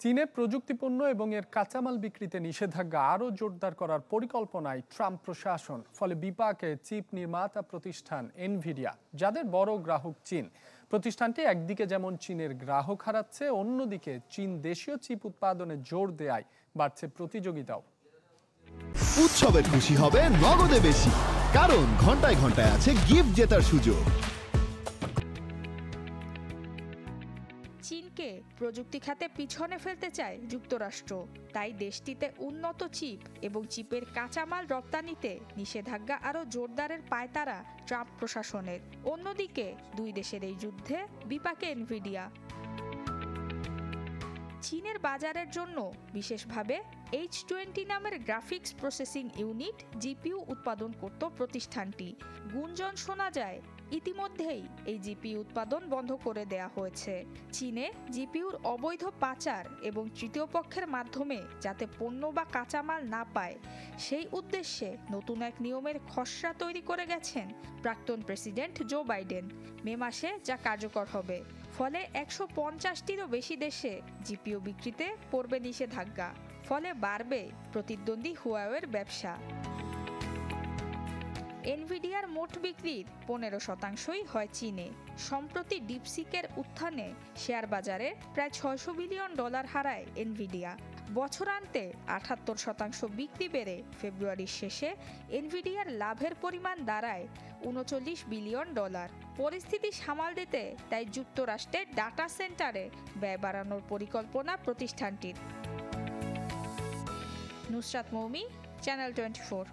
চীনে প্রযুক্তিপণ্য এবং এর কাঁচামাল বিক্রিতে নিষেধাজ্ঞা আরও জোরদার করার পরিকল্পনায় ট্রাম্প প্রশাসন। ফলে বিপাকে চিপ নির্মাতা প্রতিষ্ঠান এনভিডিয়া, যাদের বড় গ্রাহক চীন। প্রতিষ্ঠানটি একদিকে যেমন চীনের গ্রাহক হারাচ্ছে, অন্যদিকে চীন দেশীয় চিপ উৎপাদনে জোর দেয়ায় বাড়ছে প্রতিযোগিতাও। উৎসবের খুশি হবে নগদে বেশি, কারণ ঘন্টায় ঘন্টায় আছে গিফট জেতার সুযোগ। চীনকে প্রযুক্তি খাতে পিছনে ফেলতে চায় যুক্তরাষ্ট্র, তাই দেশটিতে উন্নত চিপ এবং চিপের কাঁচামাল রপ্তানিতে নিষেধাজ্ঞা আরও জোরদারের পায়তারা ট্রাম্প প্রশাসনের। অন্যদিকে দুই দেশের এই যুদ্ধে বিপাকে এনভিডিয়া। চীনের বাজারের জন্য বিশেষভাবে H20 নামের গ্রাফিক্স প্রসেসিং ইউনিট জিপিইউ উৎপাদন করত প্রতিষ্ঠানটি। গুঞ্জন শোনা যায় ইতিমধ্যেই এই জিপিইউ উৎপাদন বন্ধ করে দেয়া হয়েছে। চীনে জিপিইউর অবৈধ পাচার এবং তৃতীয় পক্ষের মাধ্যমে যাতে পণ্য বা কাঁচামাল না পায়, সেই উদ্দেশ্যে নতুন এক নিয়মের খসড়া তৈরি করে গেছেন প্রাক্তন প্রেসিডেন্ট জো বাইডেন। মে মাসে যা কার্যকর হবে। ফলে 150টিরও বেশি দেশে জিপিইউ বিক্রিতে পড়বে নিষেধাজ্ঞা। ফলে বাড়বে প্রতিদ্বন্দ্বী হুয়াওয়ের ব্যবসা। এনভিডিয়ার মোট বিক্রির 15%ই হয় চীনে। সম্প্রতি ডিপসিকের উত্থানে শেয়ার বাজারে প্রায় $600 বিলিয়ন হারায় এনভিডিয়া। বছরান্তে 78% বিক্রি বেড়ে ফেব্রুয়ারির শেষে এনভিডিয়ার লাভের পরিমাণ দাঁড়ায় $39 বিলিয়ন। পরিস্থিতি সামাল দিতে তাই যুক্তরাষ্ট্রের ডাটা সেন্টারে ব্যয় বাড়ানোর পরিকল্পনা প্রতিষ্ঠানটির। নুসরাত মৌমি, চ্যানেল 24।